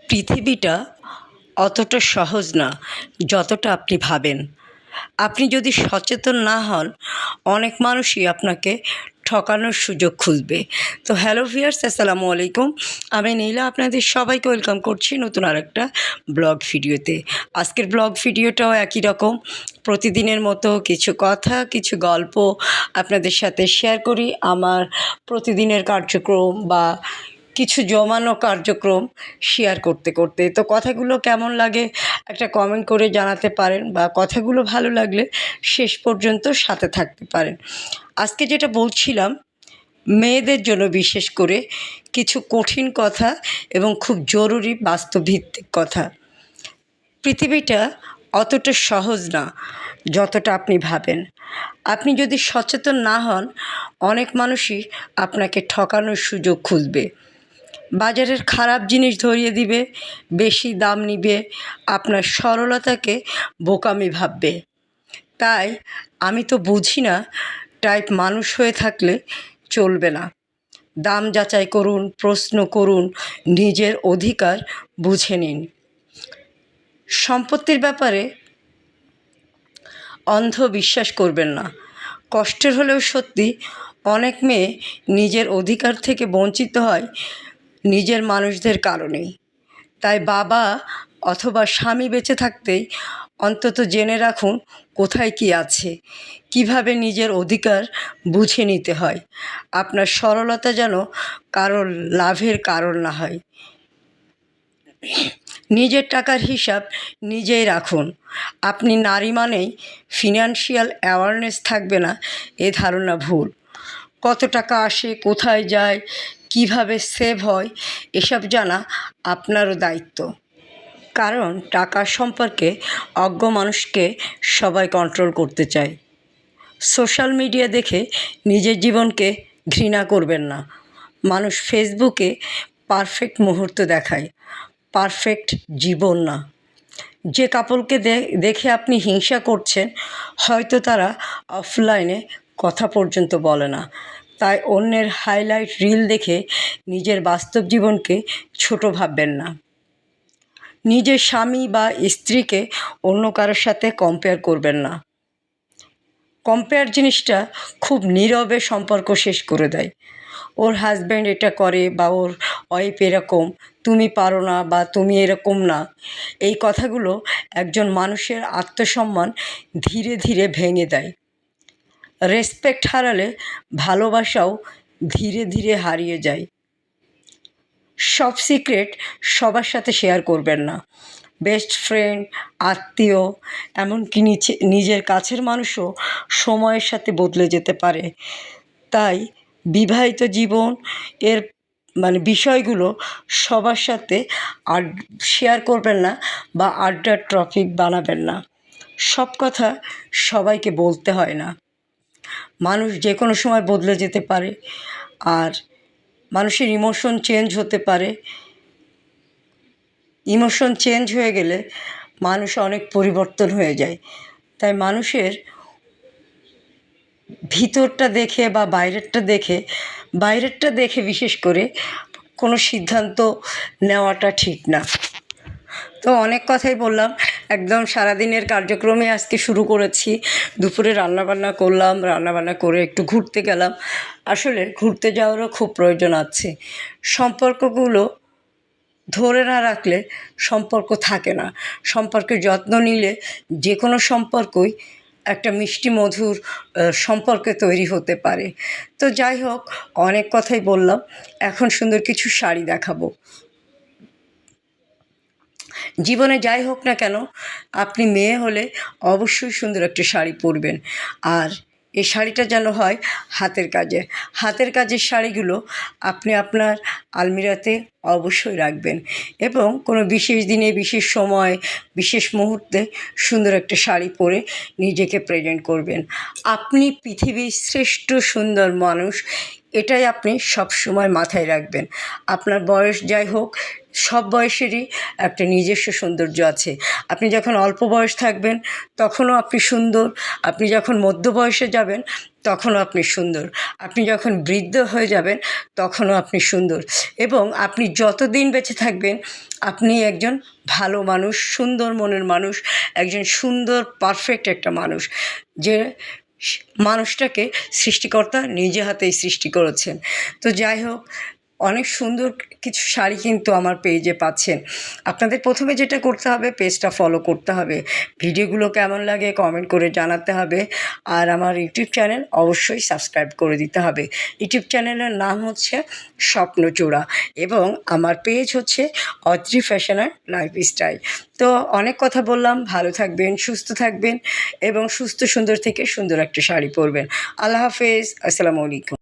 পৃথিবীটা অতটা সহজ না যতটা আপনি ভাবেন। আপনি যদি সচেতন না হন, অনেক মানুষই আপনাকে ঠকানোর সুযোগ খুঁজবে। তো হ্যালো ভিউয়ার্স, আসসালামু আলাইকুম। আমি নীলা আপনাদের সবাইকে ওয়েলকাম করছি নতুন আরেকটা ব্লগ ভিডিওতে। আজকের ব্লগ ভিডিওটাও একই রকম, প্রতিদিনের মতো কিছু কথা, কিছু গল্প আপনাদের সাথে শেয়ার করি। আমার প্রতিদিনের কার্যক্রম বা কিছু জমানো কার্যক্রম শেয়ার করতে করতে। তো কথাগুলো কেমন লাগে একটা কমেন্ট করে জানাতে পারেন, বা কথাগুলো ভালো লাগলে শেষ পর্যন্ত সাথে থাকতে পারেন। আজকে যেটা বলছিলাম, মেয়েদের জন্য বিশেষ করে কিছু কঠিন কথা এবং খুব জরুরি বাস্তবভিত্তিক কথা। পৃথিবীটা অতটা সহজ না যতটা আপনি ভাবেন। আপনি যদি সচেতন না হন, অনেক মানুষই আপনাকে ঠকানোর সুযোগ খুঁজবে। বাজারের খারাপ জিনিস ধরিয়ে দিবে, বেশি দাম নিবে, আপনার সরলতাকে বোকামি ভাববে। তাই আমি তো বুঝি না টাইপ মানুষ হয়ে থাকলে চলবে না। দাম যাচাই করুন, প্রশ্ন করুন, নিজের অধিকার বুঝে নিন। সম্পত্তির ব্যাপারে অন্ধ বিশ্বাস করবেন না। কষ্টের হলেও সত্যি, অনেক মেয়ে নিজের অধিকার থেকে বঞ্চিত হয় নিজের মানুষদের কারণেই। তাই বাবা অথবা স্বামী বেঁচে থাকতেই অন্তত জেনে রাখুন কোথায় কী আছে, কিভাবে নিজের অধিকার বুঝে নিতে হয়। আপনার সরলতা যেন কারোর লাভের কারণ না হয়। নিজের টাকার হিসাব নিজেই রাখুন। আপনি নারী মানেই ফিনান্সিয়াল অ্যাওয়ারনেস থাকবে না, এ ধারণা ভুল। কত টাকা আসে, কোথায় যায়, কিভাবে সেভ হয়, এসব জানা আপনারও দায়িত্ব। কারণ টাকা সম্পর্কে অজ্ঞ মানুষকে সবাই কন্ট্রোল করতে চায়। সোশ্যাল মিডিয়া দেখে নিজের জীবনকে ঘৃণা করবেন না। মানুষ ফেসবুকে পারফেক্ট মুহূর্ত দেখায়, পারফেক্ট জীবন না। যে কাপলকে দেখে আপনি হিংসা করছেন, হয়তো তারা অফলাইনে কথা পর্যন্ত বলে না। তাই অন্যের হাইলাইট রিল দেখে নিজের বাস্তব জীবনকে ছোট ভাববেন না। নিজের স্বামী বা স্ত্রীকে অন্য কারোর সাথে কম্পেয়ার করবেন না। কম্পেয়ার জিনিসটা খুব নীরবে সম্পর্ক শেষ করে দেয়। ওর হাজব্যান্ড এটা করে, বা ওর ওয়াইফ এরকম, তুমি পারো না, বা তুমি এরকম না। এই কথাগুলো একজন মানুষের আত্মসম্মান ধীরে ধীরে ভেঙে দেয়। রেসপেক্ট হারালে ভালোবাসাও ধীরে ধীরে হারিয়ে যায়। সব সিক্রেট সবার সাথে শেয়ার করবেন না। বেস্ট ফ্রেন্ড, আত্মীয়, এমনকি নিজের কাছের মানুষও সময়ের সাথে বদলে যেতে পারে। তাই বিবাহিত জীবন এর বিষয়গুলো সবার সাথে শেয়ার করবেন না, বা আড্ডার টপিক বানাবেন না। সব কথা সবাইকে বলতে হয় না। মানুষ যে কোনো সময় বদলে যেতে পারে, আর মানুষের ইমোশন চেঞ্জ হতে পারে। ইমোশন চেঞ্জ হয়ে গেলে মানুষ অনেক পরিবর্তন হয়ে যায়। তাই মানুষের ভিতরটা দেখে বা বাইরেরটা দেখে বিশেষ করে কোনো সিদ্ধান্ত নেওয়াটা ঠিক না। তো অনেক কথাই বললাম, একদম সারাদিনের কার্যক্রমে আজকে শুরু করেছি। দুপুরে রান্নাবান্না করলাম, রান্নাবান্না করে একটু ঘুরতে গেলাম। আসলে ঘুরতে যাওয়ারও খুব প্রয়োজন আছে। সম্পর্কগুলো ধরে না রাখলে সম্পর্ক থাকে না। সম্পর্কের যত্ন নিলে যে কোনো সম্পর্কই একটা মিষ্টি মধুর সম্পর্কে তৈরি হতে পারে। তো যাই হোক, অনেক কথাই বললাম। এখন সুন্দর কিছু শাড়ি দেখাবো। জীবনে যাই হোক না কেন, আপনি মেয়ে হলে অবশ্যই সুন্দর একটা শাড়ি পরবেন। আর এই শাড়িটা যেন হয় হাতের কাজের শাড়িগুলো আপনি আপনার আলমিরাতে অবশ্যই রাখবেন, এবং কোনো বিশেষ দিনে, বিশেষ সময়, বিশেষ মুহূর্তে সুন্দর একটা শাড়ি পরে নিজেকে প্রেজেন্ট করবেন। আপনি পৃথিবীর শ্রেষ্ঠ সুন্দর মানুষ, এটাই আপনি সবসময় মাথায় রাখবেন। আপনার বয়স যাই হোক, সব বয়সেরই একটা নিজস্ব সৌন্দর্য আছে। আপনি যখন অল্প বয়স থাকবেন তখনও আপনি সুন্দর, আপনি যখন মধ্য বয়সে যাবেন তখনও আপনি সুন্দর। আপনি যখন বৃদ্ধ হয়ে যাবেন তখনও আপনি সুন্দর, এবং আপনি যতদিন বেঁচে থাকবেন আপনি একজন ভালো মানুষ, সুন্দর মনের মানুষ, একজন সুন্দর পারফেক্ট একটা মানুষ, যে মানুষটাকে সৃষ্টিকর্তা নিজে হাতেই সৃষ্টি করেছেন। তো যাই হোক, অনেক সুন্দর কিছু শাড়ি কিন্তু আমার পেজে পাচ্ছেন। আপনাদের প্রথমে যেটা করতে হবে, পেজটা ফলো করতে হবে, ভিডিওগুলো কেমন লাগে কমেন্ট করে জানাতে হবে, আর আমার ইউটিউব চ্যানেল অবশ্যই সাবস্ক্রাইব করে দিতে হবে। ইউটিউব চ্যানেলের নাম হচ্ছে স্বপ্নচূড়া, এবং আমার পেজ হচ্ছে অদ্রি ফ্যাশন অ্যান্ড লাইফস্টাইল। তো অনেক কথা বললাম, ভালো থাকবেন, সুস্থ থাকবেন, এবং সুস্থ সুন্দর থেকে সুন্দর একটা শাড়ি পরবেন। আল্লাহ হাফেজ, আসসালামু আলাইকুম।